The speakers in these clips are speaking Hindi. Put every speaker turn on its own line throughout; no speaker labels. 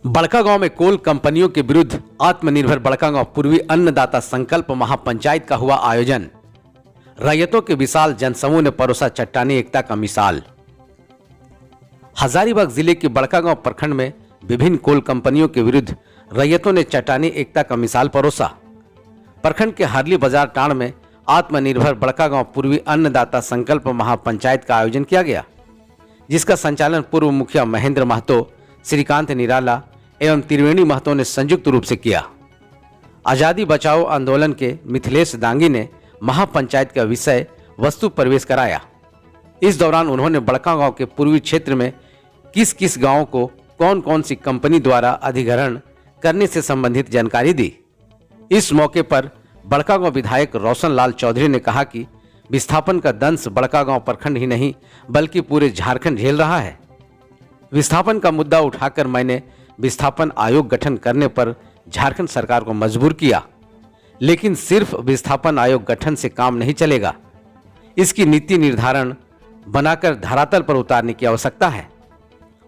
बड़कागांव में कोल कंपनियों के विरुद्ध आत्मनिर्भर बड़कागांव पूर्वी अन्नदाता संकल्प महापंचायत का हुआ आयोजन। रैयतों के विशाल जनसमूह ने परोसा चट्टानी एकता का मिसाल। हजारीबाग जिले के बड़कागांव प्रखंड में विभिन्न कोल कंपनियों के विरुद्ध रैयतों ने चट्टानी एकता का मिसाल परोसा। प्रखंड के हरली बाजार टांड में आत्मनिर्भर बड़कागांव पूर्वी अन्नदाता संकल्प महापंचायत का आयोजन किया गया, जिसका संचालन पूर्व मुखिया महेंद्र महतो, श्रीकांत निराला एवं त्रिवेणी महतो ने संयुक्त रूप से किया। आजादी बचाओ आंदोलन के मिथिलेश दांगी ने महापंचायत का विषय वस्तु प्रवेश कराया। इस दौरान उन्होंने बड़कागांव के पूर्वी क्षेत्र में किस किस गांवों को कौन कौन सी कंपनी द्वारा अधिग्रहण करने से संबंधित जानकारी दी। इस मौके पर बड़कागांव विधायक रोशन लाल चौधरी ने कहा कि विस्थापन का दंश बड़कागांव प्रखंड ही नहीं बल्कि पूरे झारखंड झेल रहा है। विस्थापन का मुद्दा उठाकर मैंने विस्थापन आयोग गठन करने पर झारखंड सरकार को मजबूर किया, लेकिन सिर्फ विस्थापन आयोग गठन से काम नहीं चलेगा। इसकी नीति निर्धारण बनाकर धरातल पर उतारने की आवश्यकता है।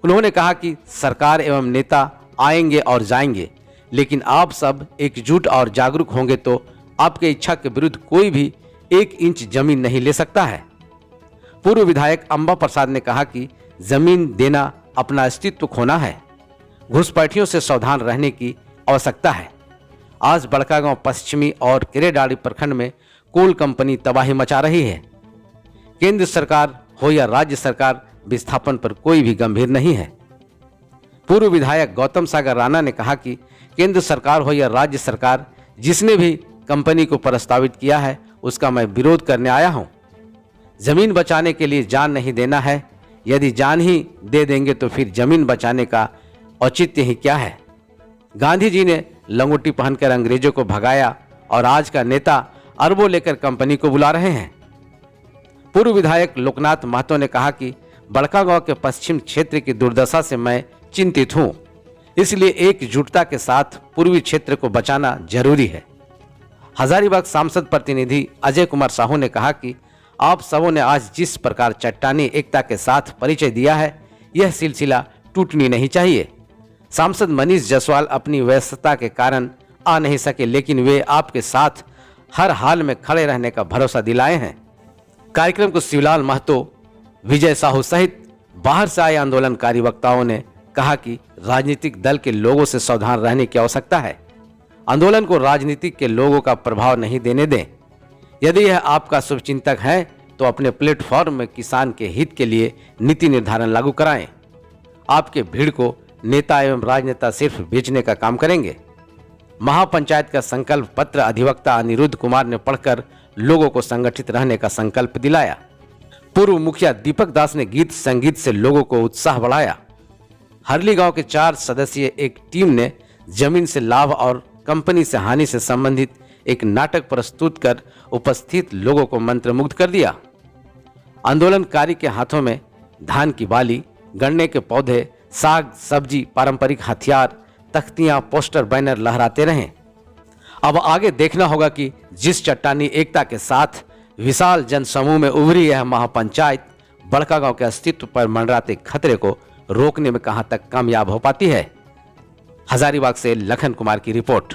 उन्होंने कहा कि सरकार एवं नेता आएंगे और जाएंगे, लेकिन आप सब एकजुट और जागरूक होंगे तो आपके इच्छा के विरुद्ध कोई भी 1 इंच जमीन नहीं ले सकता है। पूर्व विधायक अंबा प्रसाद ने कहा कि जमीन देना अपना अस्तित्व खोना है, घुसपैठियों से सावधान रहने की आवश्यकता है। आज बड़कागांव पश्चिमी और केरेडाड़ी प्रखंड में कोल कंपनी तबाही मचा रही है। केंद्र सरकार हो या राज्य सरकार, विस्थापन पर कोई भी गंभीर नहीं है। पूर्व विधायक गौतम सागर राणा ने कहा कि केंद्र सरकार हो या राज्य सरकार, जिसने भी कंपनी को प्रस्तावित किया है उसका मैं विरोध करने आया हूं। जमीन बचाने के लिए जान नहीं देना है। यदि जान ही दे देंगे तो फिर जमीन बचाने का औचित्य ही क्या है। गांधी जी ने लंगोटी पहनकर अंग्रेजों को भगाया और आज का नेता अरबों लेकर कंपनी को बुला रहे हैं। पूर्व विधायक लोकनाथ महतो ने कहा कि बड़कागांव के पश्चिम क्षेत्र की दुर्दशा से मैं चिंतित हूं, इसलिए एकजुटता के साथ पूर्वी क्षेत्र को बचाना जरूरी है। हजारीबाग सांसद प्रतिनिधि अजय कुमार साहू ने कहा कि आप सबों ने आज जिस प्रकार चट्टानी एकता के साथ परिचय दिया है, यह सिलसिला टूटनी नहीं चाहिए। सांसद मनीष जायसवाल अपनी व्यस्तता के कारण आ नहीं सके, लेकिन वे आपके साथ हर हाल में खड़े रहने का भरोसा दिलाए हैं। कार्यक्रम को शिवलाल महतो, विजय साहू सहित बाहर से आए आंदोलनकारी वक्ताओं ने कहा कि राजनीतिक दल के लोगों से सावधान रहने की आवश्यकता है। आंदोलन को राजनीतिक के लोगों का प्रभाव नहीं देने दें। यदि यह आपका शुभचिंतक है तो अपने प्लेटफॉर्म में किसान के हित के लिए नीति निर्धारण लागू कराएं। आपके भीड़ को नेता एवं राजनेता सिर्फ बेचने का काम करेंगे। महापंचायत का संकल्प पत्र अधिवक्ता अनिरुद्ध कुमार ने पढ़कर लोगों को संगठित रहने का संकल्प दिलाया। पूर्व मुखिया दीपक दास ने गीत संगीत से लोगों को उत्साह बढ़ाया। हरली गांव के 4 सदस्यीय एक टीम ने जमीन से लाभ और कंपनी से हानि से संबंधित एक नाटक प्रस्तुत कर उपस्थित लोगों को मंत्रमुग्ध कर दिया। आंदोलनकारी के हाथों में धान की बाली, गन्ने के पौधे, साग सब्जी, पारंपरिक हथियार, तख्तियां, पोस्टर, बैनर लहराते रहे। अब आगे देखना होगा कि जिस चट्टानी एकता के साथ विशाल जनसमूह में उभरी यह महापंचायत बड़कागांव के अस्तित्व पर मंडराते खतरे को रोकने में कहां तक कामयाब हो पाती है। हजारीबाग से लखन कुमार की रिपोर्ट।